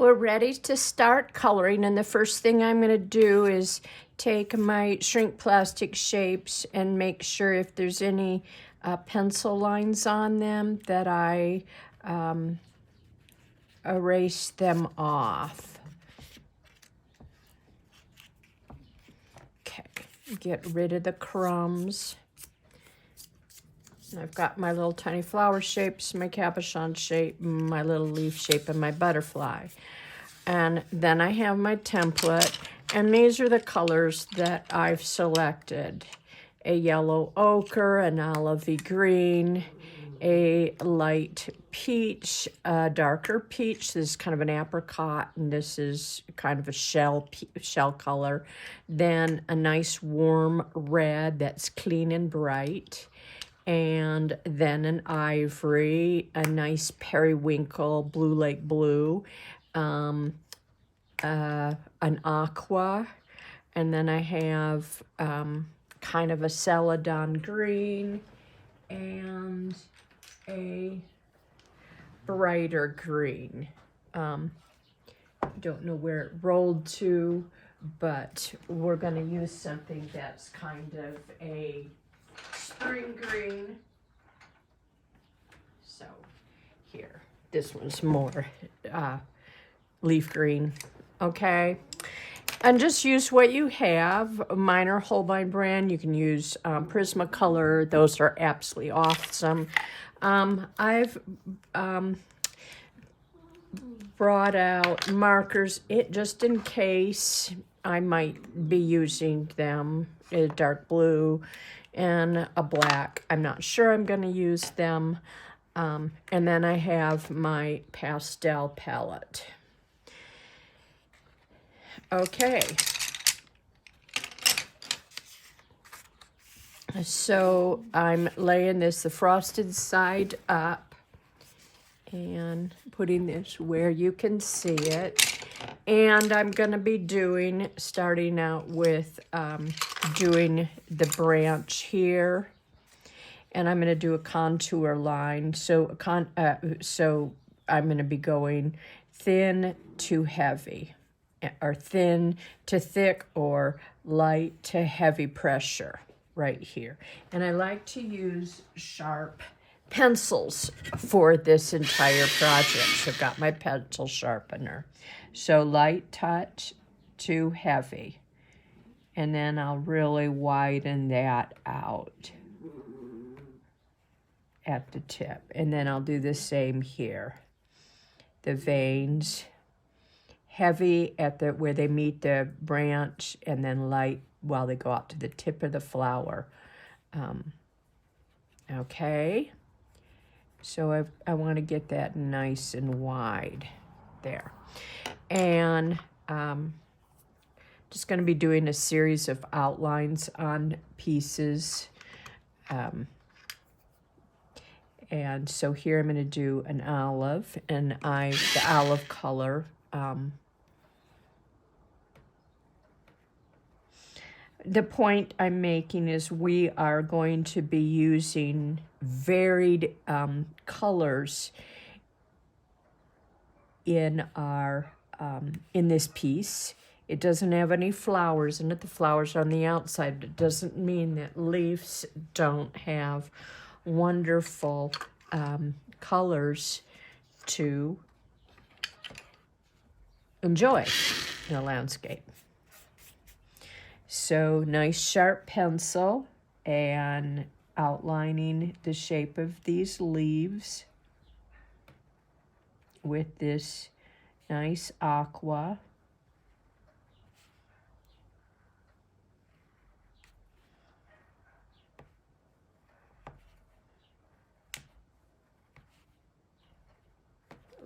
We're ready to start coloring, and the first thing I'm going to do is take my shrink plastic shapes and make sure if there's any pencil lines on them that I erase them off. Okay, get rid of the crumbs. I've got my little tiny flower shapes, my cabochon shape, my little leaf shape, and my butterfly. And then I have my template, and these are the colors that I've selected. A yellow ochre, an olivey green, a light peach, a darker peach. This is kind of an apricot, and this is kind of a shell color. Then a nice warm red that's clean and bright. And then an ivory, a nice periwinkle, blue lake blue, an aqua, and then I have kind of a celadon green and a brighter green. Don't know where it rolled to, but we're going to use something that's kind of a spring green. So here, this one's more leaf green, okay? And just use what you have. Mine are Holbein brand. You can use Prismacolor. Those are absolutely awesome. I've brought out markers just in case I might be using them. A dark blue and a black. I'm not sure I'm going to use them. And then I have my pastel palette. Okay. So I'm laying this the frosted side up and putting this where you can see it. And I'm going to be starting out with doing the branch here. And I'm going to do a contour line. So I'm going to be going thin to heavy, or thin to thick, or light to heavy pressure right here. And I like to use sharp pencils for this entire project. So I've got my pencil sharpener. So light touch to heavy. And then I'll really widen that out at the tip. And then I'll do the same here. The veins, heavy at where they meet the branch, and then light while they go out to the tip of the flower. Okay. So I want to get that nice and wide there. And just going to be doing a series of outlines on pieces. And so here I'm going to do an olive, and the olive color. The point I'm making is we are going to be using varied colors in our in this piece. It doesn't have any flowers in it. The flowers are on the outside. It doesn't mean that leaves don't have wonderful colors to enjoy in a landscape. So nice sharp pencil and outlining the shape of these leaves with this nice aqua.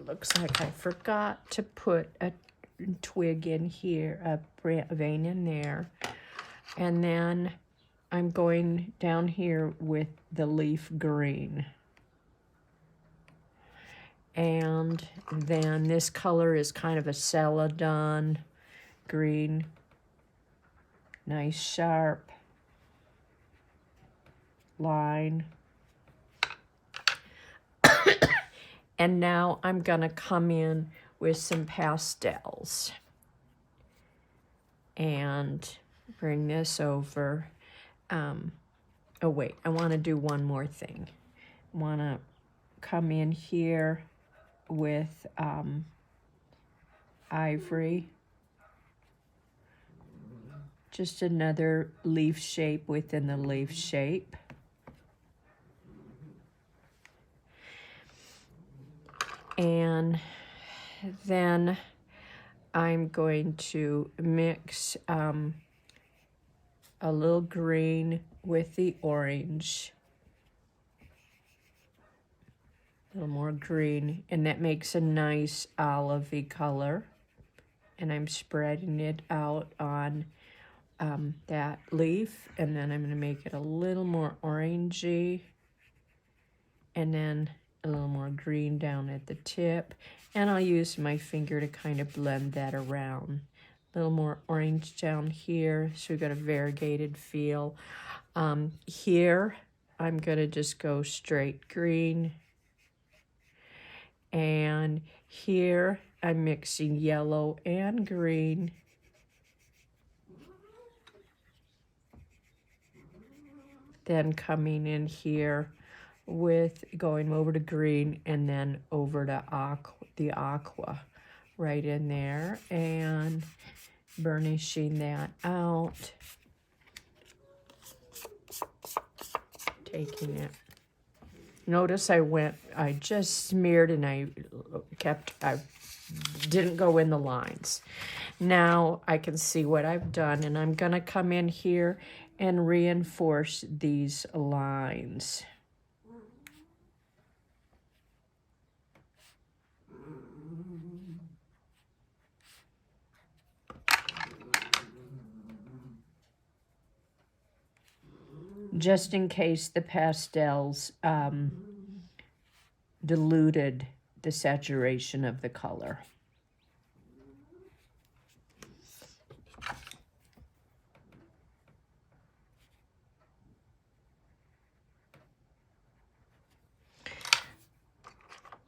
Looks like I forgot to put a twig in here, a vein in there. And then I'm going down here with the leaf green. And then this color is kind of a celadon green. Nice sharp line. And now I'm gonna come in with some pastels. And bring this over. Oh wait, I want to do one more thing. I want to come in here with ivory. Just another leaf shape within the leaf shape. And then I'm going to mix a little green with the orange. A little more green, and that makes a nice olivey color. And I'm spreading it out on that leaf, and then I'm going to make it a little more orangey, and then a little more green down at the tip, and I'll use my finger to kind of blend that around. A little more orange down here, so we've got a variegated feel. Here, I'm going to just go straight green, and here I'm mixing yellow and green. Then coming in here with going over to green and then over to the aqua right in there and burnishing that out. Taking it. Notice I just smeared and I didn't go in the lines. Now I can see what I've done, and I'm gonna come in here and reinforce these lines. Just in case the pastels diluted the saturation of the color.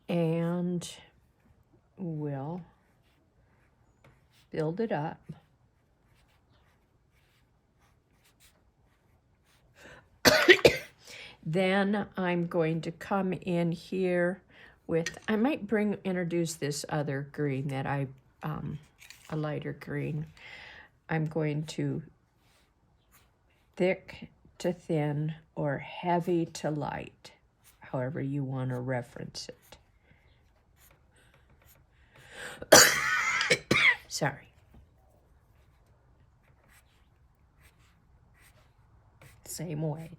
And we'll build it up. Then I'm going to come in here with, I might introduce this other green that a lighter green. I'm going to thick to thin or heavy to light, however you want to reference it. Sorry. Same way.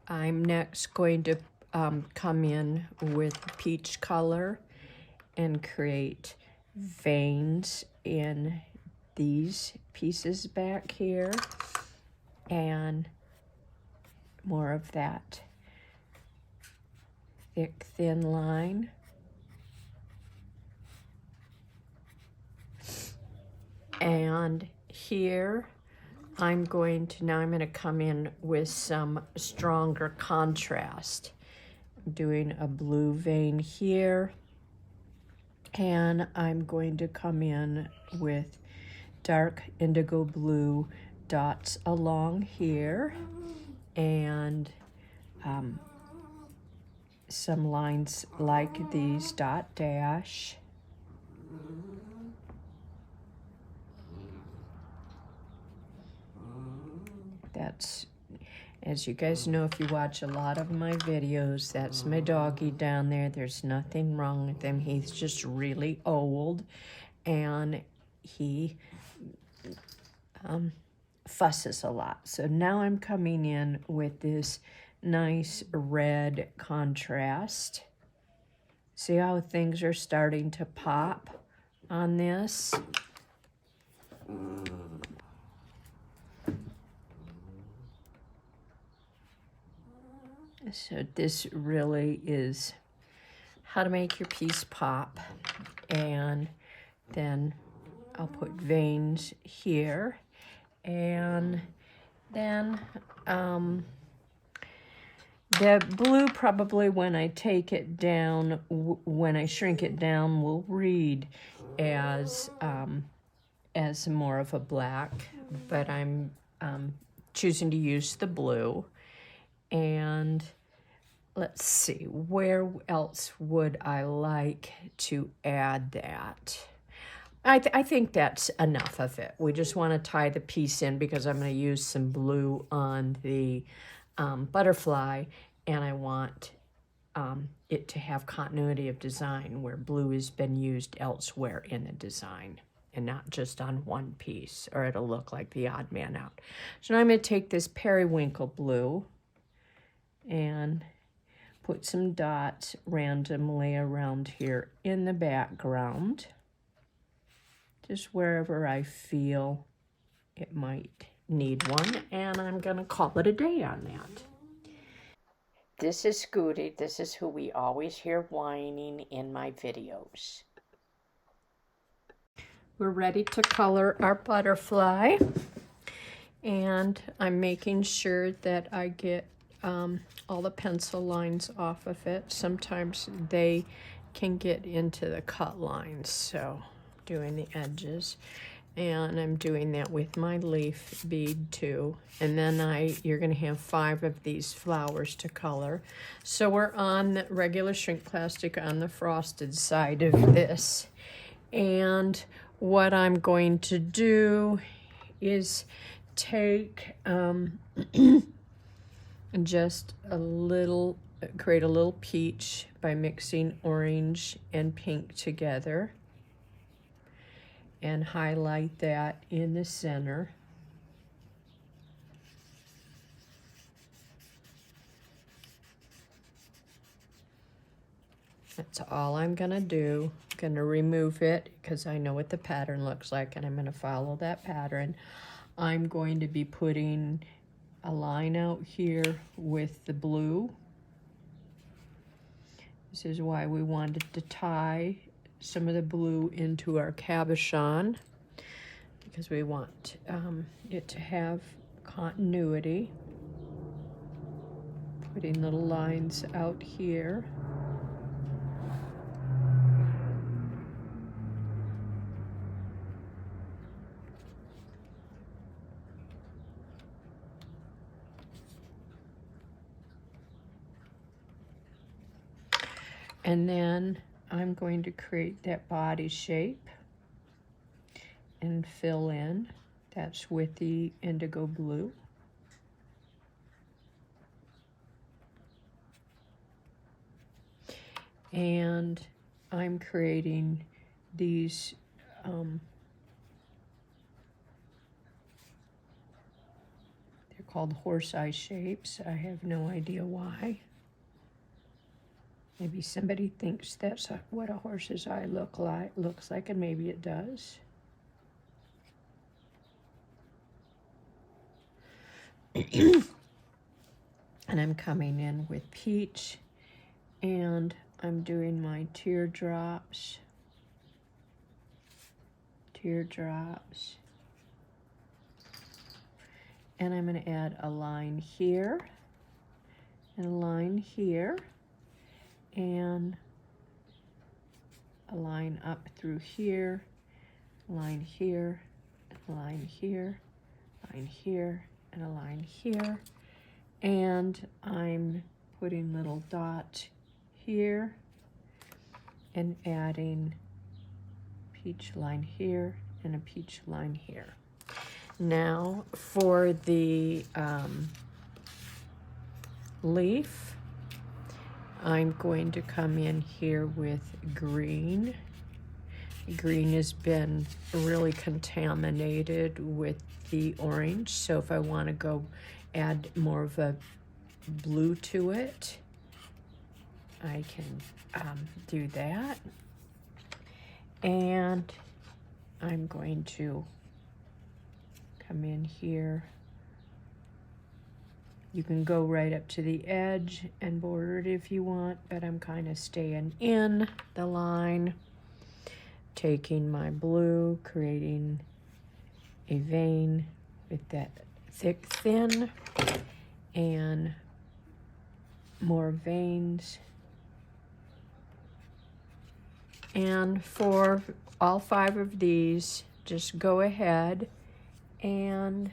I'm next going to come in with peach color and create veins in these pieces back here and more of that thick, thin line. And here I'm going to come in with some stronger contrast. I'm doing a blue vein here, and I'm going to come in with dark indigo blue dots along here, and some lines like these dot dash. That's, as you guys know, if you watch a lot of my videos, that's my doggy down there. There's nothing wrong with him. He's just really old, and he fusses a lot. So now I'm coming in with this nice red contrast. See how things are starting to pop on this? So this really is how to make your piece pop. And then I'll put veins here. And then The blue probably when I take it down, when I shrink it down, will read as more of a black, but I'm choosing to use the blue. And let's see, where else would I like to add that? I think that's enough of it. We just want to tie the piece in because I'm going to use some blue on the butterfly, and I want it to have continuity of design where blue has been used elsewhere in the design and not just on one piece, or it'll look like the odd man out. So now I'm going to take this periwinkle blue and put some dots randomly around here in the background, just wherever I feel it might need one, and I'm going to call it a day on that. This is Scooty. This is who we always hear whining in my videos. We're ready to color our butterfly, and I'm making sure that I get all the pencil lines off of it. Sometimes they can get into the cut lines, so doing the edges. And I'm doing that with my leaf bead too. And then you're gonna have 5 of these flowers to color. So we're on the regular shrink plastic on the frosted side of this. And what I'm going to do is take just a little, create a little peach by mixing orange and pink together, and highlight that in the center. That's all I'm gonna do. I'm gonna remove it because I know what the pattern looks like, and I'm gonna follow that pattern. I'm going to be putting a line out here with the blue. This is why we wanted to tie some of the blue into our cabochon, because we want it to have continuity. Putting little lines out here. And then I'm going to create that body shape and fill in. That's with the indigo blue. And I'm creating these they're called horse eye shapes. I have no idea why. Maybe somebody thinks that's what a horse's eye looks like, and maybe it does. And I'm coming in with peach, and I'm doing my teardrops, and I'm going to add a line here, and a line here, and a line up through here, line here, a line here, line here, and a line here. And I'm putting little dots here and adding peach line here and a peach line here. Now for the leaf, I'm going to come in here with green. Green has been really contaminated with the orange, so if I want to go add more of a blue to it, I can do that. And I'm going to come in here. You can go right up to the edge and border it if you want, but I'm kind of staying in the line, taking my blue, creating a vein with that thick thin, and more veins. And for all 5 of these, just go ahead and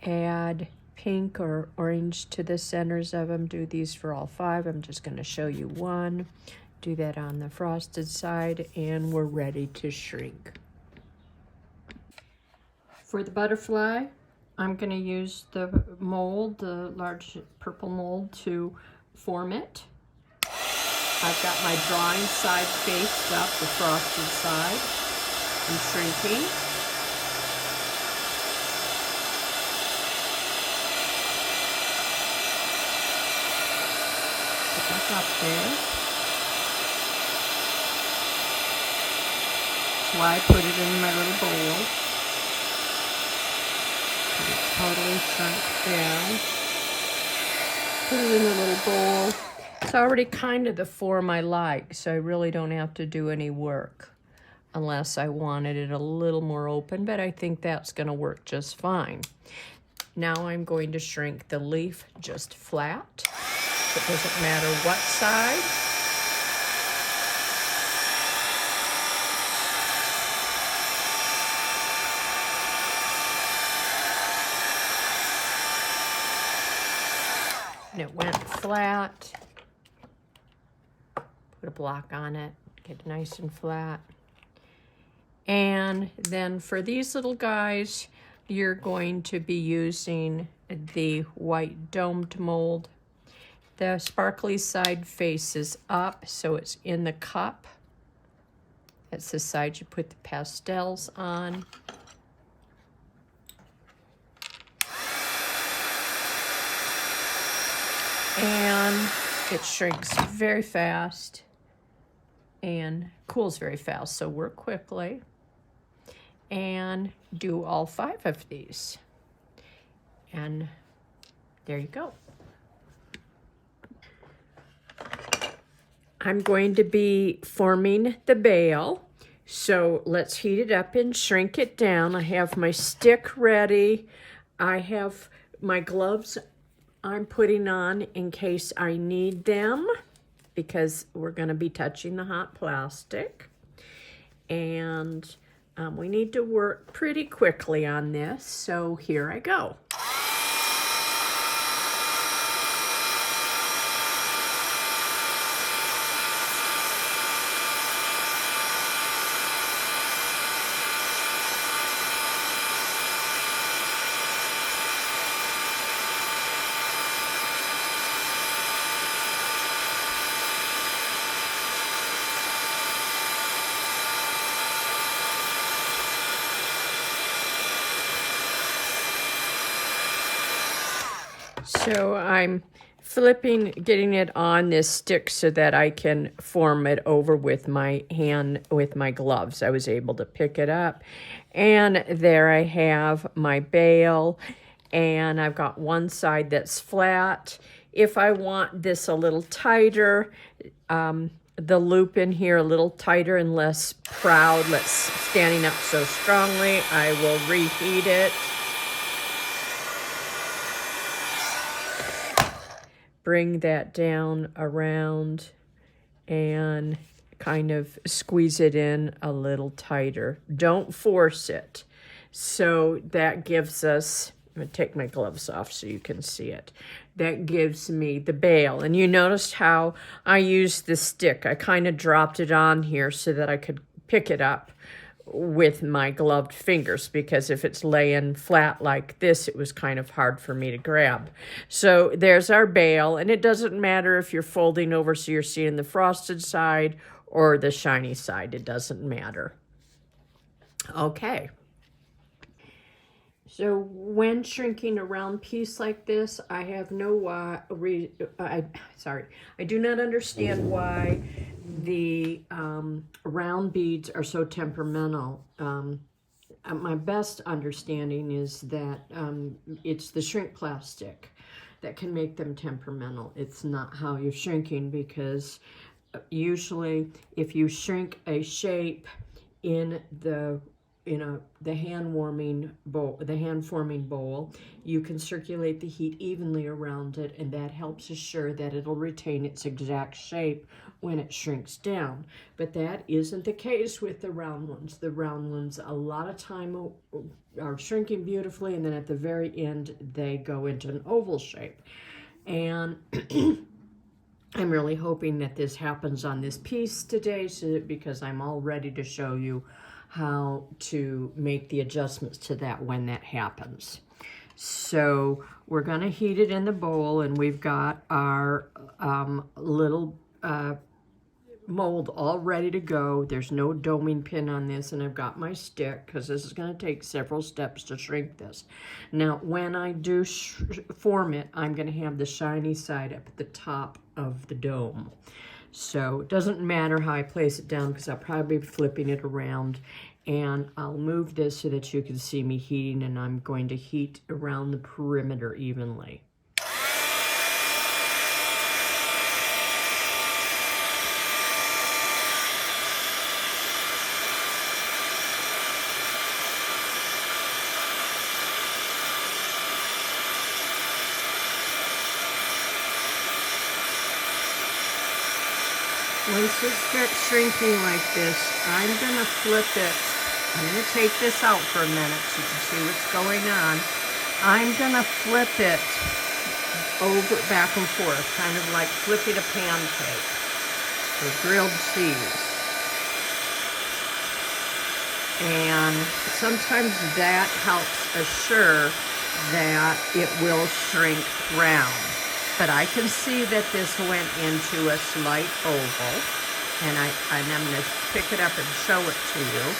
add pink or orange to the centers of them. Do these for all 5. I'm just going to show you one. Do that on the frosted side, and we're ready to shrink. For the butterfly, I'm going to use the mold, the large purple mold, to form it. I've got my drawing side faced up, the frosted side. I'm shrinking. Put that up there. That's why I put it in my little bowl. It's totally shrunk down. Put it in a little bowl. It's already kind of the form I like, so I really don't have to do any work unless I wanted it a little more open, but I think that's going to work just fine. Now I'm going to shrink the leaf just flat. It doesn't matter what side. And it went flat. Put a block on it, get it nice and flat. And then for these little guys, you're going to be using the white domed mold. The sparkly side faces up, so it's in the cup. That's the side you put the pastels on. And it shrinks very fast and cools very fast, so work quickly. And do all 5 of these. And there you go. I'm going to be forming the bail. So let's heat it up and shrink it down. I have my stick ready. I have my gloves I'm putting on in case I need them, because we're going to be touching the hot plastic. And we need to work pretty quickly on this, so here I go. So I'm flipping, getting it on this stick so that I can form it over with my hand, with my gloves. I was able to pick it up. And there I have my bail. And I've got one side that's flat. If I want this a little tighter, the loop in here a little tighter and less proud, standing up so strongly, I will reheat it. Bring that down around and kind of squeeze it in a little tighter. Don't force it. So that gives us, I'm going to take my gloves off so you can see it. That gives me the bail. And you noticed how I used the stick. I kind of dropped it on here so that I could pick it up with my gloved fingers, because if it's laying flat like this, it was kind of hard for me to grab. So there's our bail, and it doesn't matter if you're folding over so you're seeing the frosted side or the shiny side. It doesn't matter. Okay. So when shrinking a round piece like this, I have no I do not understand why the round beads are so temperamental. My best understanding is that it's the shrink plastic that can make them temperamental. It's not how you're shrinking, because usually if you shrink a shape in the the hand warming bowl, the hand forming bowl, you can circulate the heat evenly around it, and that helps assure that it'll retain its exact shape when it shrinks down. But that isn't the case with the round ones. The round ones a lot of time are shrinking beautifully, and then at the very end they go into an oval shape. And I'm really hoping that this happens on this piece today, because I'm all ready to show you how to make the adjustments to that when that happens. So we're going to heat it in the bowl, and we've got our little mold all ready to go. There's no doming pin on this, and I've got my stick because this is going to take several steps to shrink this. Now when I do form it, I'm going to have the shiny side up at the top of the dome. So it doesn't matter how I place it down, because I'll probably be flipping it around, and I'll move this so that you can see me heating, and I'm going to heat around the perimeter evenly. Once it starts shrinking like this, I'm going to flip it. I'm going to take this out for a minute so you can see what's going on. I'm going to flip it over, back and forth, kind of like flipping a pancake or grilled cheese. And sometimes that helps assure that it will shrink round. But I can see that this went into a slight oval, and I'm going to pick it up and show it to you.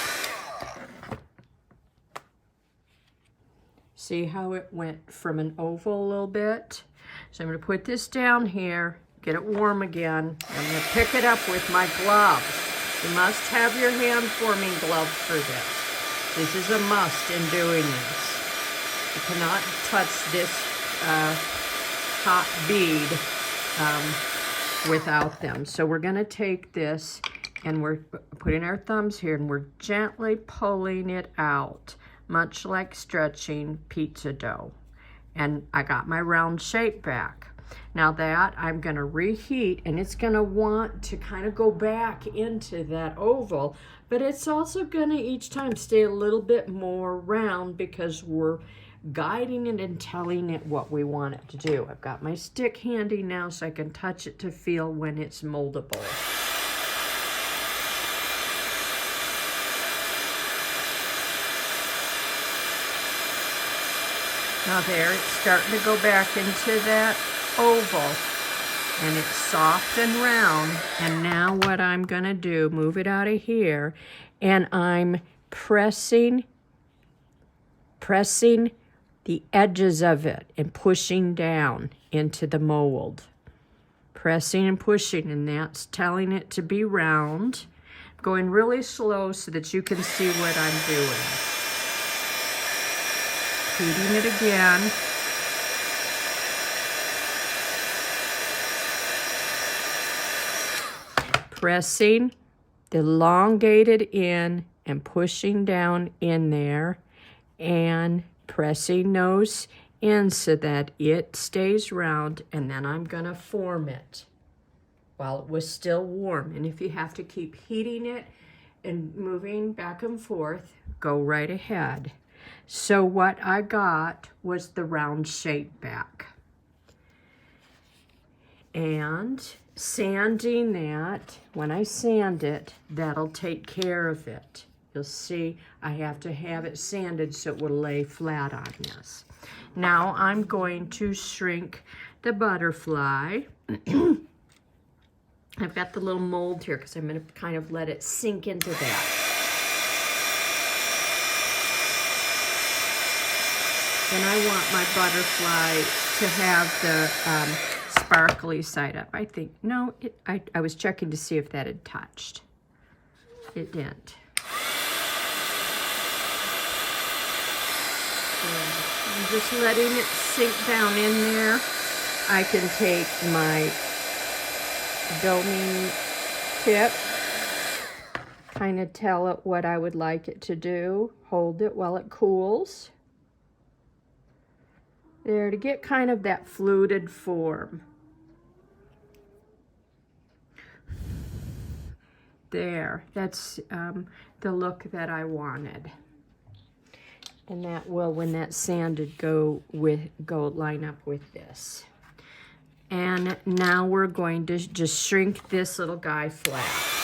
See how it went from an oval a little bit? So I'm going to put this down here, get it warm again. I'm going to pick it up with my gloves. You must have your hand-forming gloves for this. This is a must in doing this. You cannot touch this hot bead without them. So we're going to take this, and we're putting our thumbs here, and we're gently pulling it out, much like stretching pizza dough. And I got my round shape back. Now that I'm going to reheat, and it's going to want to kind of go back into that oval, but it's also going to each time stay a little bit more round, because we're guiding it and telling it what we want it to do. I've got my stick handy now so I can touch it to feel when it's moldable. Now there, it's starting to go back into that oval, and it's soft and round. And now what I'm gonna do, move it out of here, and I'm pressing the edges of it and pushing down into the mold. Pressing and pushing, and that's telling it to be round. Going really slow so that you can see what I'm doing. Heating it again. Pressing the elongated in and pushing down in there, and pressing those in so that it stays round, and then I'm going to form it while it was still warm. And if you have to keep heating it and moving back and forth, go right ahead. So what I got was the round shape back. And sanding that, when I sand it, that'll take care of it. You'll see I have to have it sanded so it will lay flat on this. Now I'm going to shrink the butterfly. I've got the little mold here because I'm going to kind of let it sink into that. And I want my butterfly to have the sparkly side up. I think, no, I was checking to see if that had touched. It didn't. I'm just letting it sink down in there. I can take my doming tip kind of tell it what I would like it to do. Hold it while it cools. There, to get kind of that fluted form. There, that's the look that I wanted. And that will, when that's sanded, go line up with this. And now we're going to just shrink this little guy flat.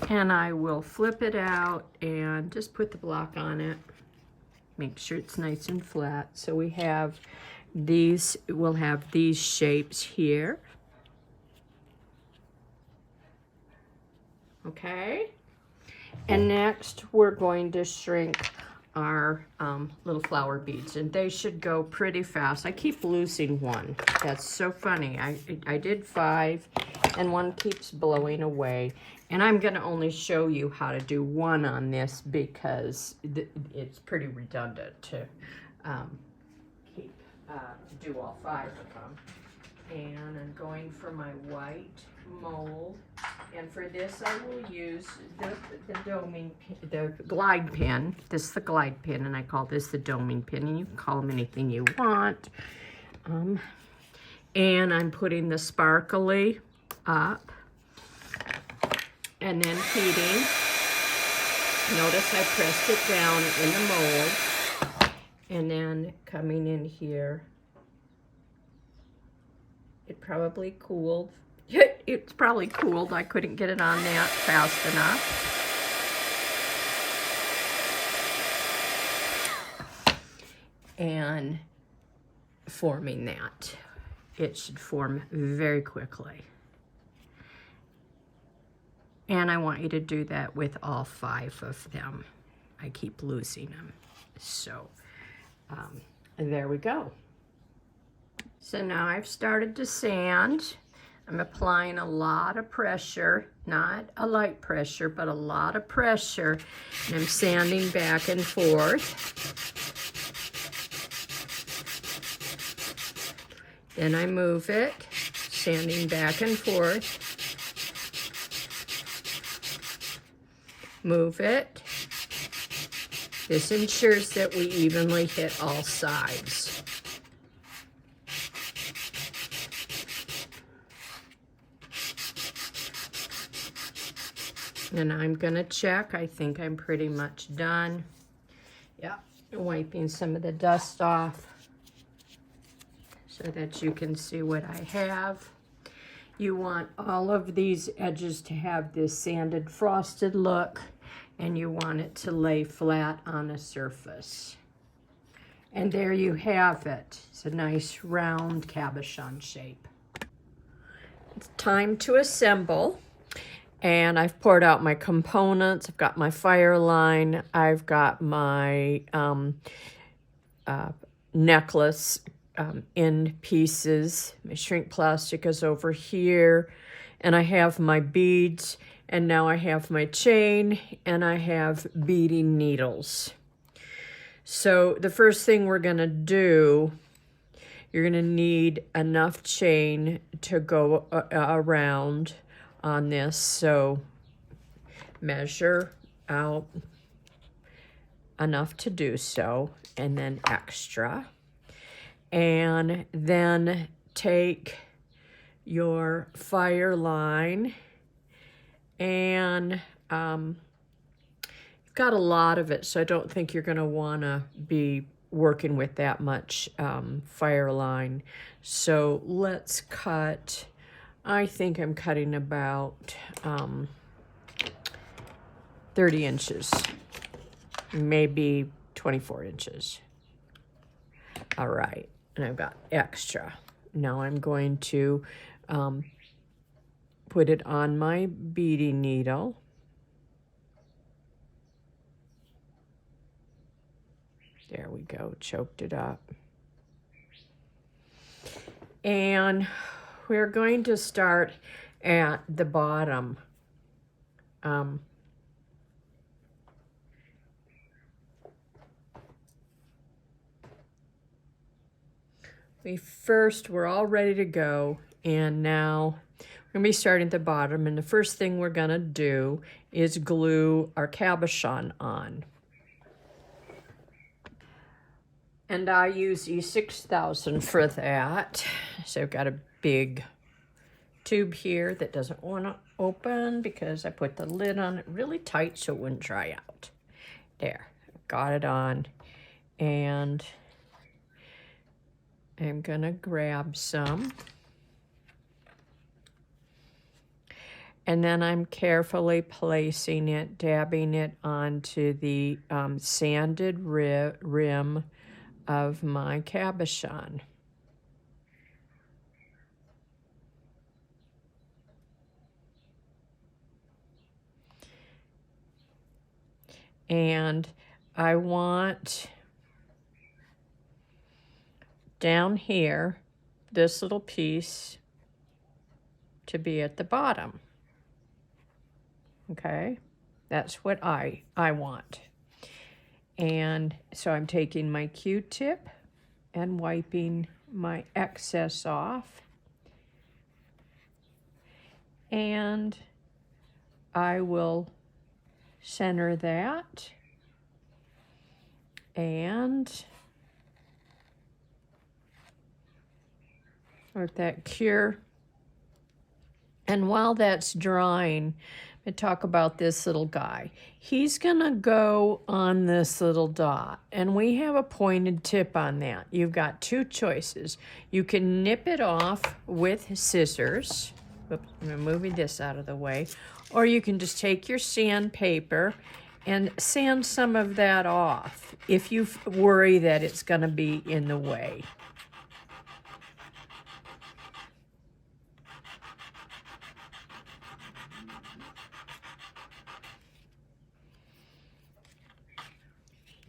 And I will flip it out and just put the block on it. Make sure it's nice and flat. So we have these, we'll have these shapes here. Okay. And next we're going to shrink our little flower beads, and they should go pretty fast. I keep losing one. That's so funny. I did 5 and one keeps blowing away. And I'm going to only show you how to do one on this because it's pretty redundant to do all 5 of them. And I'm going for my white mold. And for this, I will use the glide pin. This is the glide pin, and I call this the doming pin. And you can call them anything you want. And I'm putting the sparkly up. And then heating. Notice I pressed it down in the mold. And then coming in here. It probably cooled. It's probably cooled. I couldn't get it on that fast enough. And forming that. It should form very quickly. And I want you to do that with all 5 of them. I keep losing them. So, there we go. So now I've started to sand. I'm applying a lot of pressure, not a light pressure, but a lot of pressure. And I'm sanding back and forth. Then I move it, sanding back and forth. Move it. This ensures that we evenly hit all sides. And I'm gonna check. I think I'm pretty much done. Yeah, wiping some of the dust off so that you can see what I have. You want all of these edges to have this sanded frosted look, and you want it to lay flat on a surface. And there you have it. It's a nice round cabochon shape. It's time to assemble. And I've poured out my components. I've got my fire line. I've got my necklace end pieces. My shrink plastic is over here. And I have my beads. And now I have my chain. And I have beading needles. So the first thing we're going to do, you're going to need enough chain to go around on this, so measure out enough to do so, and then extra. And then take your fire line, and you've got a lot of it, so I don't think you're going to want to be working with that much fire line. So let's cut. I think I'm cutting about 30 inches, maybe 24 inches. All right, and I've got extra. Now I'm going to put it on my beading needle. There we go, choked it up. And we're going to start at the bottom we're all ready to go, and now we're going to be starting at the bottom, and the first thing we're going to do is glue our cabochon on. And I use E6000 for that. So I've got a big tube here that doesn't want to open because I put the lid on it really tight so it wouldn't dry out. There, got it on, and I'm gonna grab some. And then I'm carefully placing it, dabbing it onto the sanded rim of my cabochon. And I want down here, this little piece to be at the bottom. Okay, that's what I want. And so I'm taking my Q-tip and wiping my excess off. And I will center that and let that cure. And while that's drying, I talk about this little guy. He's gonna go on this little dot, and we have a pointed tip on that. You've got two choices. You can nip it off with scissors. Oops, I'm moving this out of the way. Or you can just take your sandpaper and sand some of that off if you worry that it's gonna be in the way.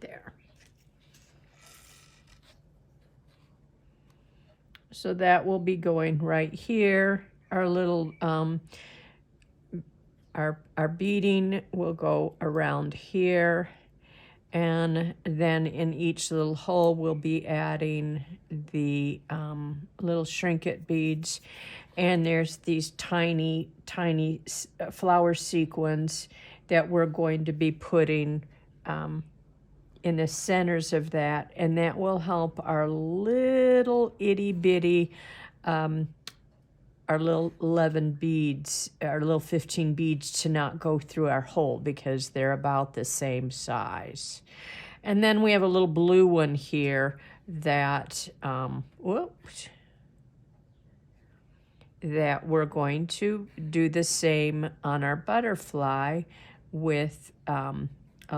There. So that will be going right here. Our little, our beading will go around here. And then in each little hole, we'll be adding the little shrinket beads. And there's these tiny, tiny flower sequins that we're going to be putting in the centers of that, and that will help our little itty bitty, our little 11 beads, our little 15 beads to not go through our hole because they're about the same size. And then we have a little blue one here that, that we're going to do the same on our butterfly with a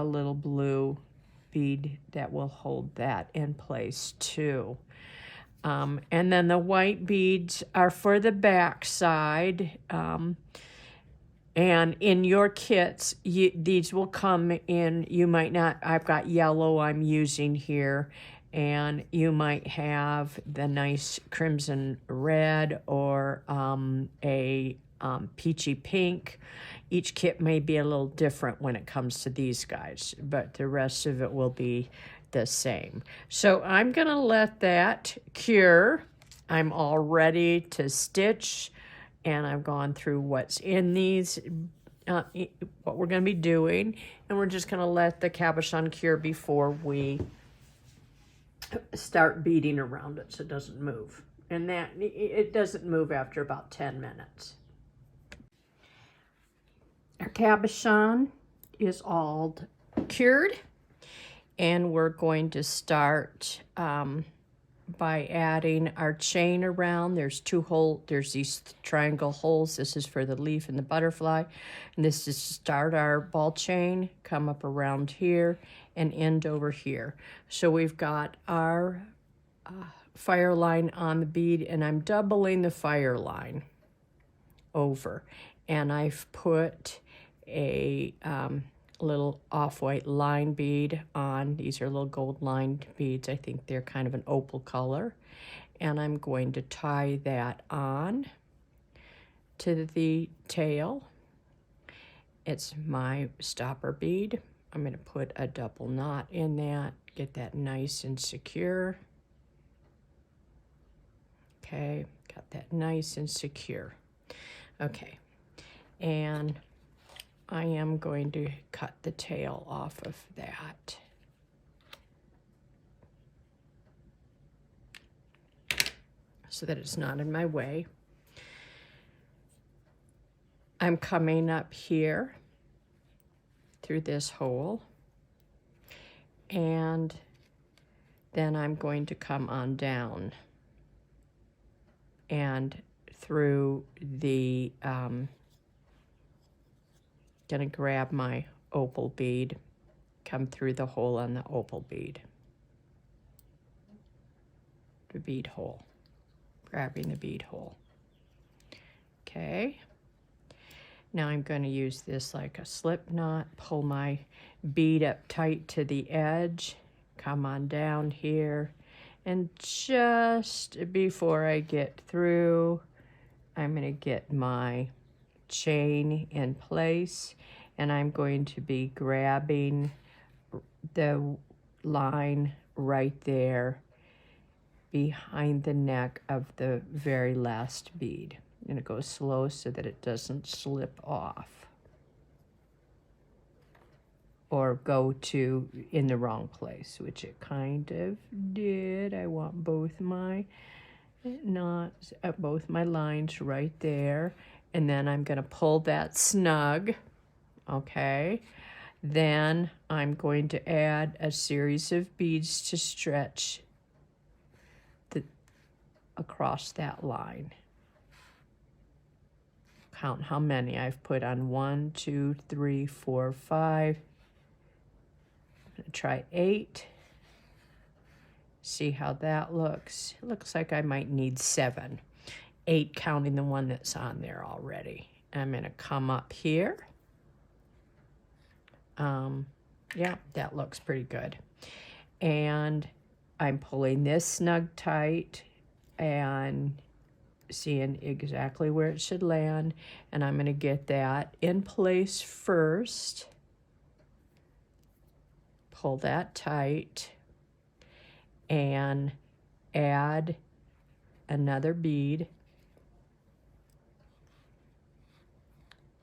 little blue bead that will hold that in place too. And then the white beads are for the back side. And in your kits, these will come in, you might not, I've got yellow I'm using here, and you might have the nice crimson red or a peachy pink. Each kit may be a little different when it comes to these guys, but the rest of it will be the same. So I'm gonna let that cure. I'm all ready to stitch, and I've gone through what's in these, what we're gonna be doing, and we're just gonna let the cabochon cure before we start beading around it so it doesn't move. And that, it doesn't move after about 10 minutes. Our cabochon is all cured, and we're going to start by adding our chain around. There's there's these triangle holes. This is for the leaf and the butterfly, and this is to start our ball chain, come up around here and end over here. So we've got our fire line on the bead, and I'm doubling the fire line over, and I've put a little off-white line bead on. These are little gold lined beads. I think they're kind of an opal color, and I'm going to tie that on to the tail, it's my stopper bead. I'm going to put a double knot in that, get that nice and secure. Okay, got that nice and secure. Okay, and I am going to cut the tail off of that. So that it's not in my way. I'm coming up here through this hole, and then I'm going to come on down and through the, gonna grab my opal bead, come through the hole on the opal bead, the bead hole, grabbing the bead hole. Okay, now I'm going to use this like a slip knot, pull my bead up tight to the edge, come on down here, and just before I get through, I'm going to get my chain in place, and I'm going to be grabbing the line right there behind the neck of the very last bead. I'm going to go slow so that it doesn't slip off or go to in the wrong place, which it kind of did. I want both my knots, both my lines right there, and then I'm going to pull that snug. Okay, then I'm going to add a series of beads to stretch across that line. Count how many I've put on. 1, 2, 3, 4, 5. I'm going to try 8. See how that looks. It looks like I might need 7. 8 counting the one that's on there already. I'm going to come up here. Yeah, that looks pretty good. And I'm pulling this snug tight and seeing exactly where it should land, and I'm going to get that in place first. Pull that tight and add another bead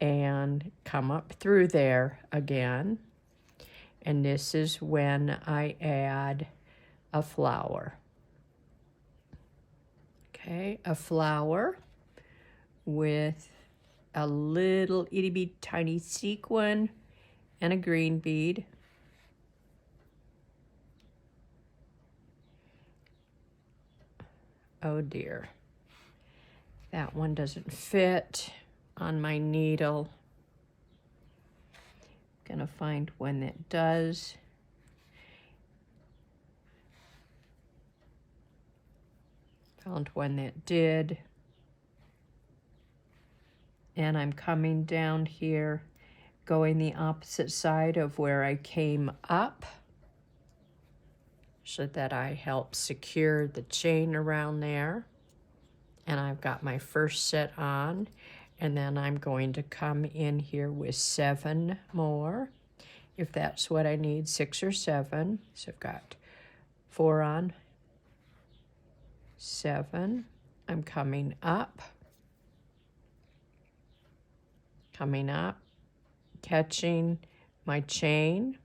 and come up through there again, and this is when I add a flower. Okay, a flower with a little itty bitty tiny sequin and a green bead. Oh dear, that one doesn't fit on my needle. Gonna find one that does. Found one that did. And I'm coming down here, going the opposite side of where I came up, so that I help secure the chain around there. And I've got my first set on, and then I'm going to come in here with 7 more, if that's what I need, 6 or 7. So I've got 4 on, 7. I'm coming up, catching my chain,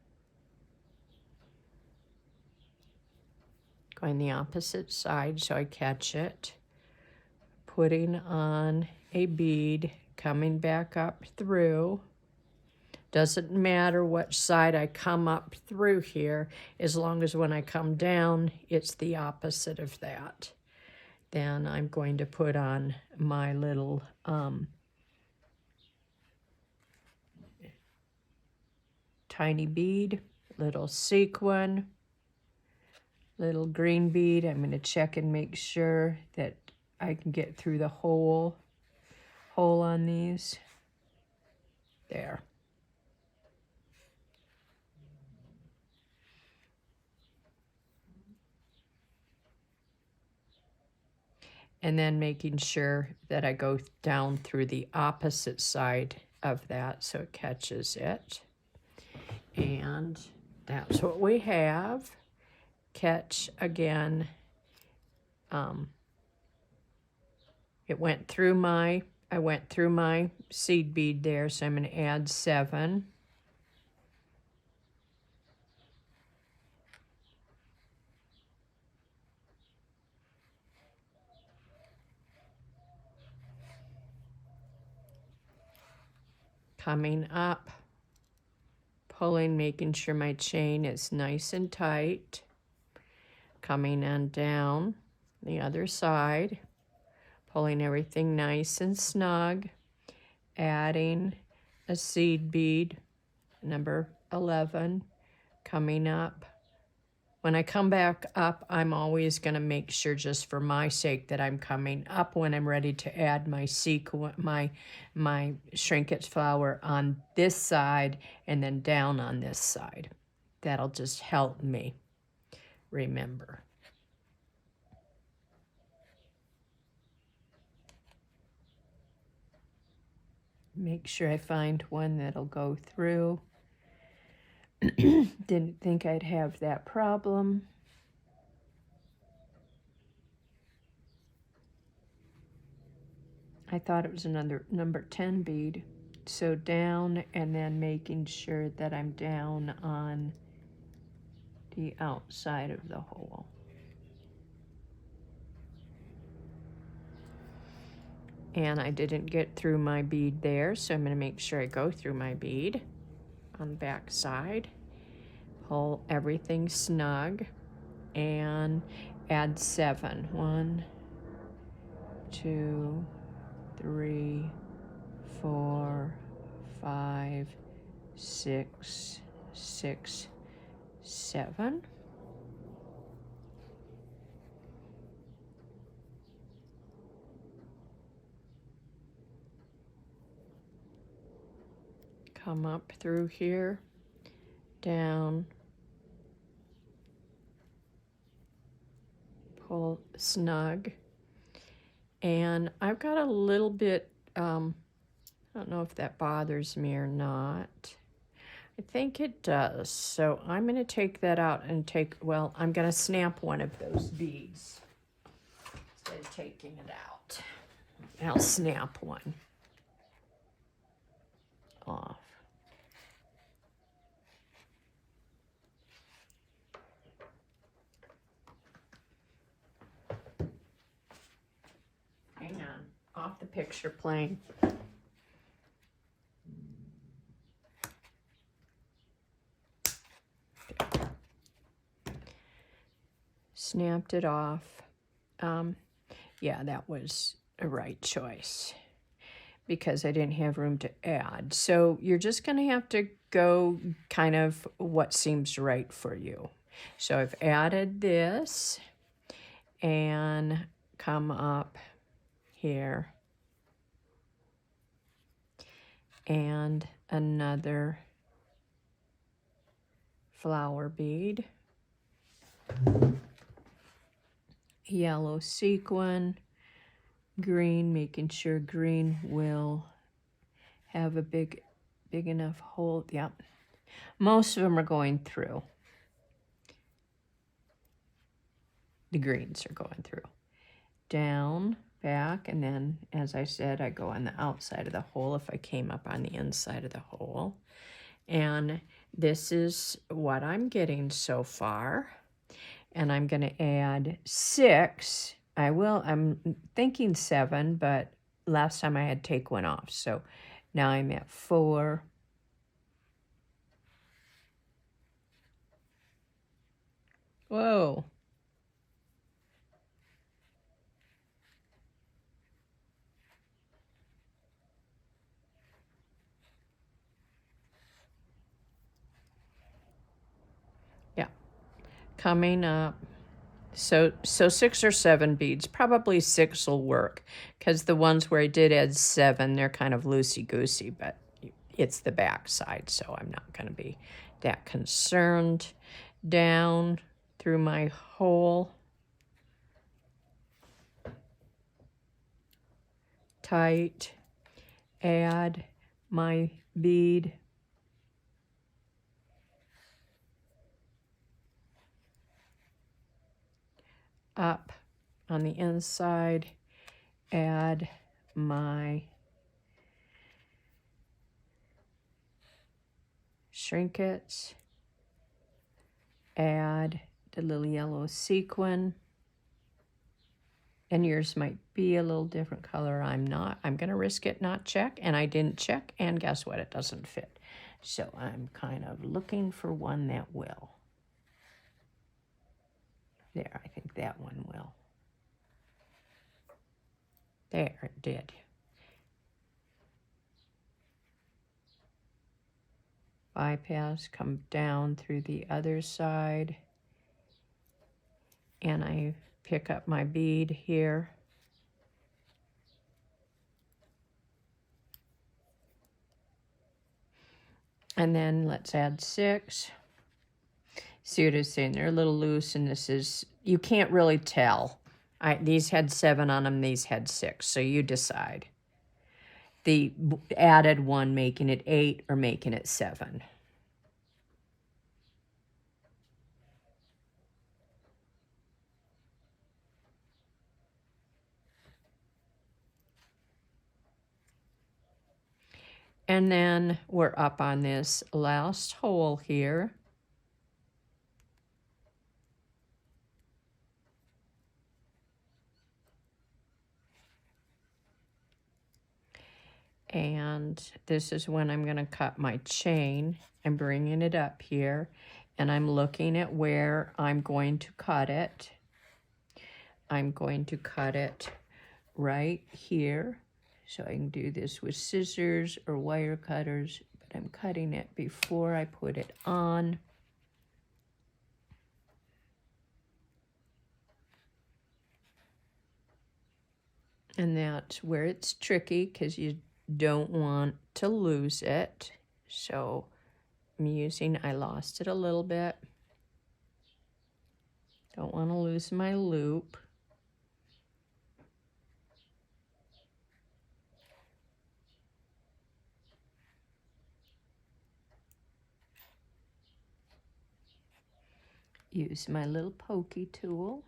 going the opposite side so I catch it, putting on a bead, coming back up through. Doesn't matter which side I come up through here, as long as when I come down, it's the opposite of that. Then I'm going to put on my little tiny bead, little sequin, little green bead. I'm going to check and make sure that I can get through the hole on these. There. And then making sure that I go down through the opposite side of that so it catches it. And that's what we have. Catch again. It went through my, I went through my seed bead there, so I'm going to add 7. Coming up, pulling, making sure my chain is nice and tight. Coming on down the other side, pulling everything nice and snug, adding a seed bead, number 11, coming up. When I come back up, I'm always going to make sure, just for my sake, that I'm coming up when I'm ready to add my my Shrinkets flower on this side and then down on this side. That'll just help me remember. Make sure I find one that'll go through. Didn't think I'd have that problem. I thought it was another number 10 bead. So down, and then making sure that I'm down on the outside of the hole. And I didn't get through my bead there, so I'm going to make sure I go through my bead on the back side. Pull everything snug and add 7. 1, 2, 3, 4, 5, 6, 7. Come up through here, down, pull snug, and I've got a little bit, I don't know if that bothers me or not. I think it does, so I'm going to take that out and I'm going to snap one of those beads instead of taking it out. I'll snap one off. Hang on, off the picture plane. Snapped it off. Yeah, that was a right choice because I didn't have room to add. So you're just going to have to go kind of what seems right for you. So I've added this and come up here and another flower bead, yellow sequin, green, making sure green will have a big enough hole. Yep, most of them are going through. The greens are going through. Down, back, and then, as I said, I go on the outside of the hole if I came up on the inside of the hole. And this is what I'm getting so far. And I'm going to add 6. I'm thinking 7, but last time I had to take one off. So now I'm at 4. Whoa. Yeah. Coming up. So 6 or 7 beads, probably 6 will work, because the ones where I did add 7, they're kind of loosey-goosey, but it's the back side, so I'm not going to be that concerned. Down through my hole, tight, add my bead. Up on the inside, add my Shrinkets, add the little yellow sequin, and yours might be a little different color. I'm gonna risk it, not check, and I didn't check, and guess what, it doesn't fit. So I'm kind of looking for one that will. There, I think that one will. There, it did. Bypass, come down through the other side, and I pick up my bead here. And then let's add 6. See what it's saying? They're a little loose, and this is, you can't really tell. These had 7 on them, these had 6, so you decide. The added one making it 8 or making it 7. And then we're up on this last hole here. And this is when I'm going to cut my chain. I'm bringing it up here, and I'm looking at where I'm going to cut it. I'm going to cut it right here. So I can do this with scissors or wire cutters, but I'm cutting it before I put it on. And that's where it's tricky, because you don't want to lose it. So I'm using, I lost it a little bit. Don't want to lose my loop. Use my little pokey tool.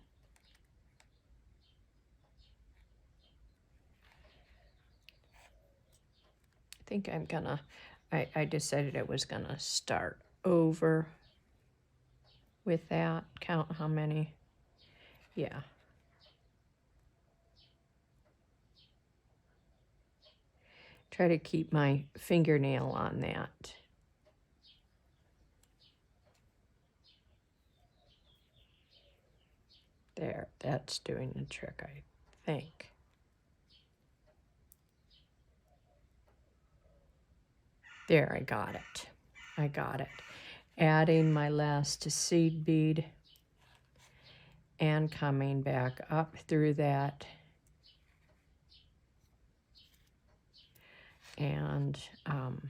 I think I'm gonna, I decided I was gonna start over with that. Count how many, yeah. Try to keep my fingernail on that. There, that's doing the trick, I think. There, I got it. I got it. Adding my last seed bead and coming back up through that. And I'm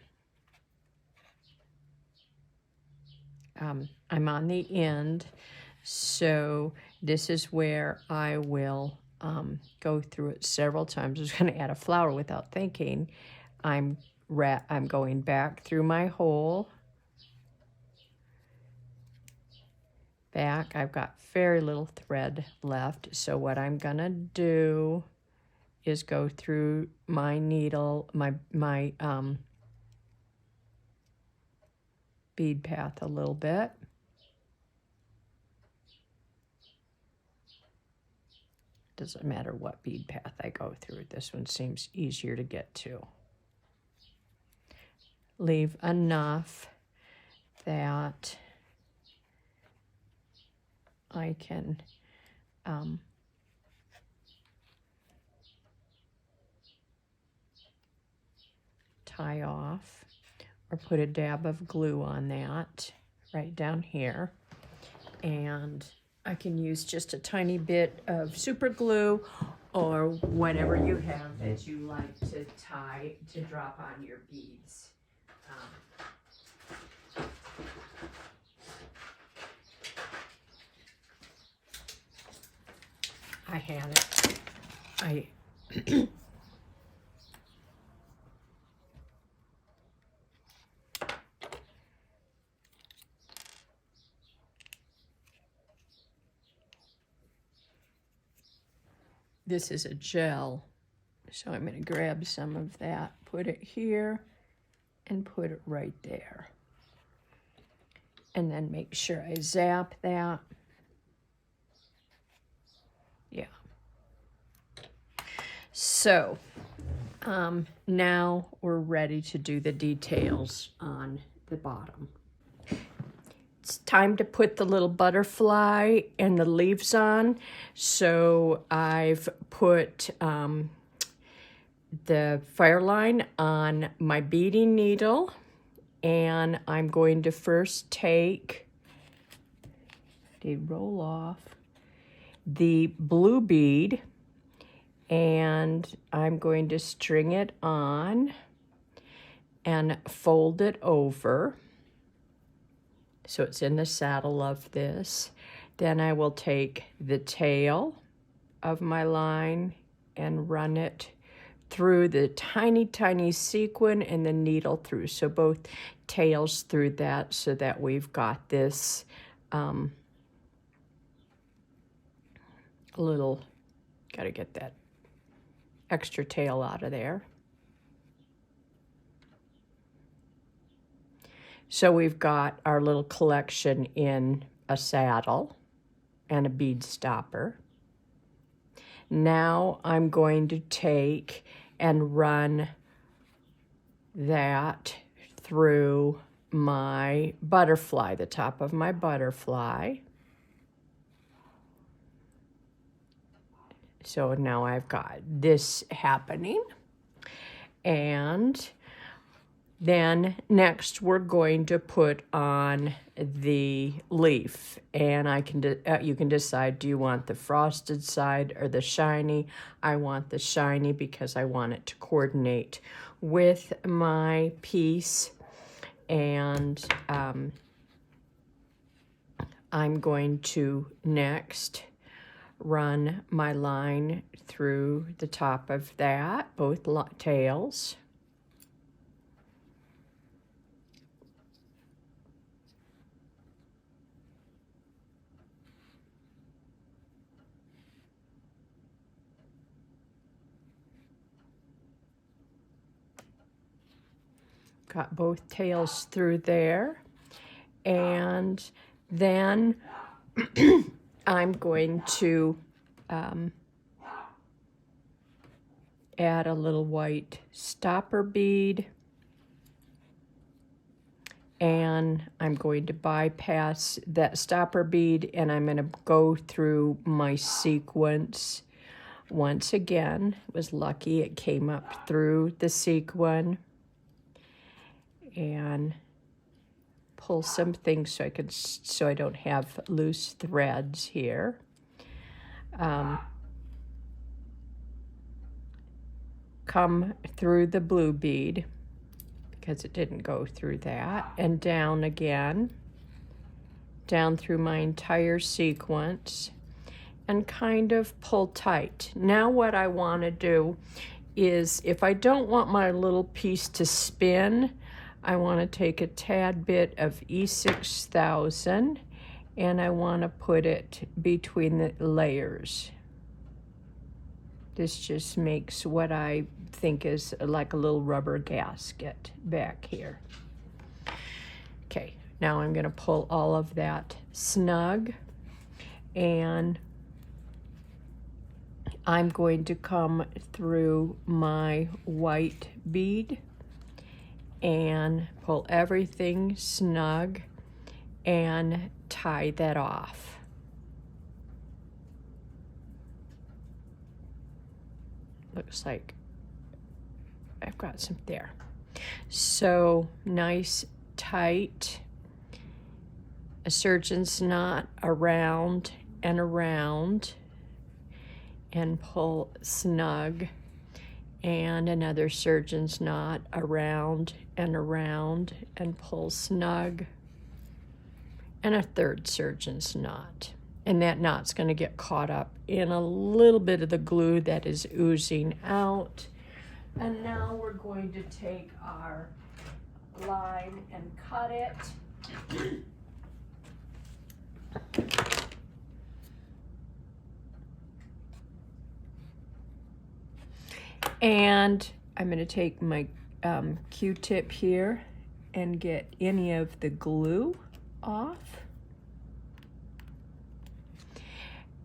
on the end, so this is where I will go through it several times. I was going to add a flower without thinking. I'm going back through my hole. Back, I've got very little thread left, so what I'm going to do is go through my needle, my bead path a little bit. Doesn't matter what bead path I go through. This one seems easier to get to. Leave enough that I can tie off or put a dab of glue on that right down here. And I can use just a tiny bit of super glue or whatever you have that you like to tie to drop on your beads. I had it. this is a gel. So I'm going to grab some of that, put it here, and put it right there. And then make sure I zap that. Yeah. So now we're ready to do the details on the bottom. It's time to put the little butterfly and the leaves on. So I've put the fire line on my beading needle, and I'm going to first take, roll off the blue bead, and I'm going to string it on and fold it over so it's in the saddle of this. Then I will take the tail of my line and run it through the tiny, tiny sequin and the needle through. So both tails through that so that we've got this little, gotta get that extra tail out of there. So we've got our little collection in a saddle and a bead stopper. Now I'm going to take and run that through my butterfly, the top of my butterfly. So now I've got this happening. And then next we're going to put on the leaf, and you can decide, do you want the frosted side or the shiny? I want the shiny because I want it to coordinate with my piece. And I'm going to next run my line through the top of that, both tails. Got both tails through there. And then I'm going to add a little white stopper bead, and I'm going to bypass that stopper bead, and I'm going to go through my sequence once again. It was lucky it came up through the sequin, and pull some things so I don't have loose threads here. Come through the blue bead because it didn't go through that, and down again, down through my entire sequence, and kind of pull tight. Now what I want to do is, if I don't want my little piece to spin, I want to take a tad bit of E6000 and I want to put it between the layers. This just makes what I think is like a little rubber gasket back here. Okay, now I'm going to pull all of that snug, and I'm going to come through my white bead and pull everything snug and tie that off. Looks like I've got some there. So nice, tight, a surgeon's knot around and around, and pull snug, and another surgeon's knot around and pull snug, and a third surgeon's knot. And that knot's going to get caught up in a little bit of the glue that is oozing out. And now we're going to take our line and cut it. And I'm going to take my Q-tip here and get any of the glue off.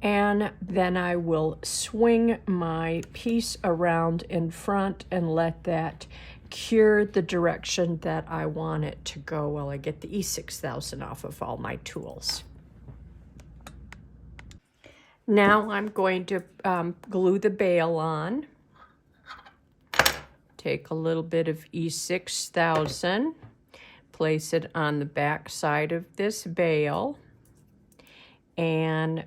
And then I will swing my piece around in front and let that cure the direction that I want it to go while I get the E6000 off of all my tools. Now I'm going to glue the bail on. Take a little bit of E6000, place it on the back side of this bail, and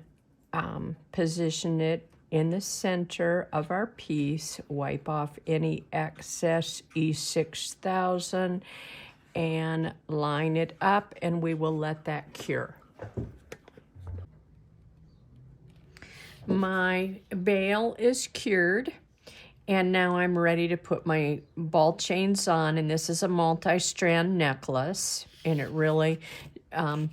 position it in the center of our piece. Wipe off any excess E6000 and line it up, and we will let that cure. My bail is cured, and now I'm ready to put my ball chains on, and this is a multi-strand necklace, and it really,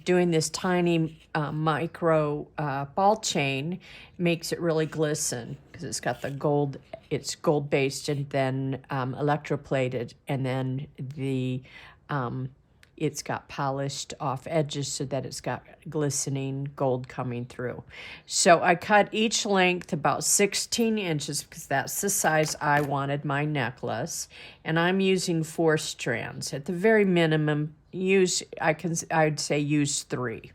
doing this tiny micro ball chain makes it really glisten because it's got the gold, it's gold based and then electroplated, and then the it's got polished off edges so that it's got glistening gold coming through. So I cut each length about 16 inches because that's the size I wanted my necklace. And I'm using 4 strands. At the very minimum, I'd say use 3.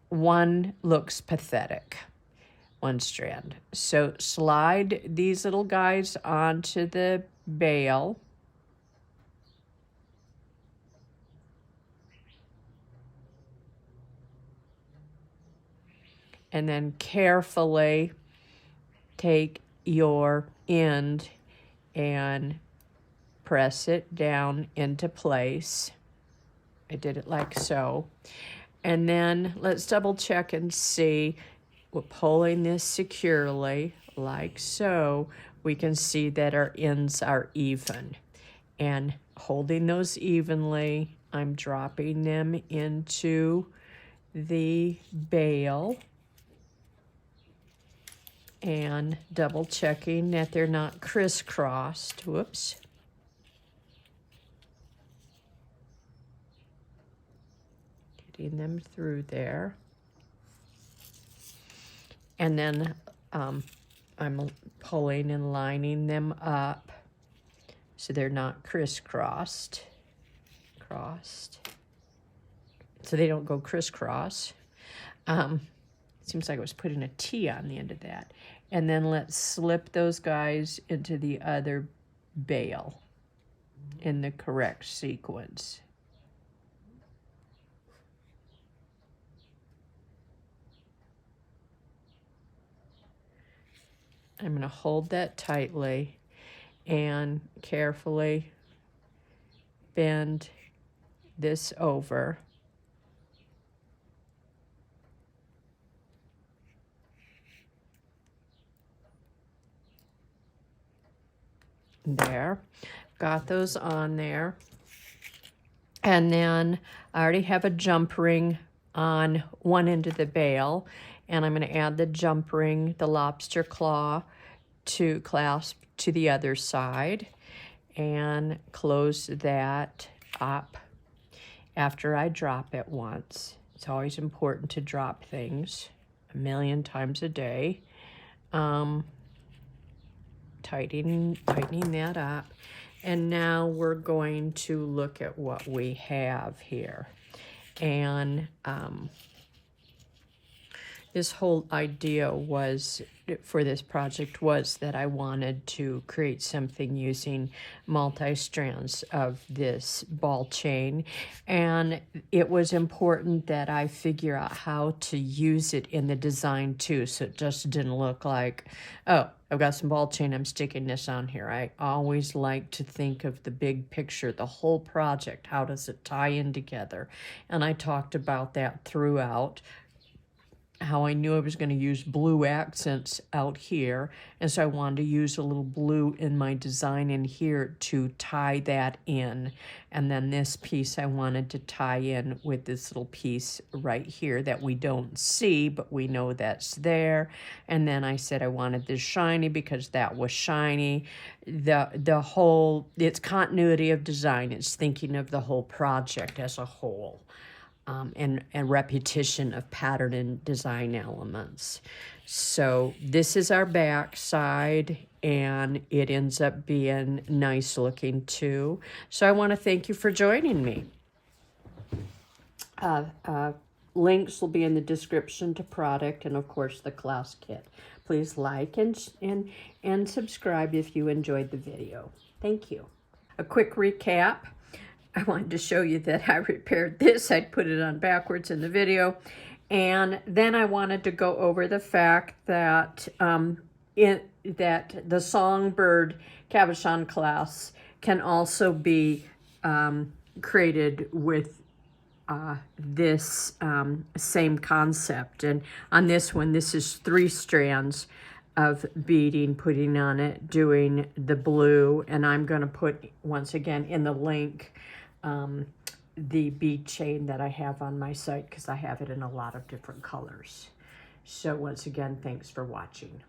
One looks pathetic, 1 strand. So slide these little guys onto the bail. And then carefully take your end and press it down into place. I did it like so. And then let's double check and see. We're pulling this securely like so. We can see that our ends are even. And holding those evenly, I'm dropping them into the bail and double checking that they're not crisscrossed. Whoops. Getting them through there. And then I'm pulling and lining them up so they're not crisscrossed. So they don't go crisscross. Seems like I was putting a T on the end of that. And then let's slip those guys into the other bail in the correct sequence. I'm going to hold that tightly and carefully bend this over. There, got those on there. And then I already have a jump ring on one end of the bail, and I'm going to add the jump ring, the lobster claw, to clasp to the other side and close that up after I drop it once. It's always important to drop things 1,000,000 times a day. Tightening that up. And now we're going to look at what we have here. And this whole idea was, for this project, was that I wanted to create something using multi-strands of this ball chain. And it was important that I figure out how to use it in the design too, so it just didn't look like, oh, I've got some ball chain, I'm sticking this on here. I always like to think of the big picture, the whole project. How does it tie in together? And I talked about that throughout. how I knew I was going to use blue accents out here. And so I wanted to use a little blue in my design in here to tie that in. And then this piece I wanted to tie in with this little piece right here that we don't see, but we know that's there. And then I said I wanted this shiny because that was shiny. The whole, it's continuity of design. It's thinking of the whole project as a whole. And repetition of pattern and design elements. So this is our back side, and it ends up being nice looking too. So I want to thank you for joining me. Links will be in the description to product and of course the class kit. Please like and subscribe if you enjoyed the video. Thank you. A quick recap. I wanted to show you that I repaired this. I'd put it on backwards in the video. And then I wanted to go over the fact that that the Songbird cabochon class can also be created with this same concept. And on this one, this is 3 strands of beading, putting on it, doing the blue. And I'm going to put, once again, in the link, the bead chain that I have on my site because I have it in a lot of different colors. So once again, thanks for watching.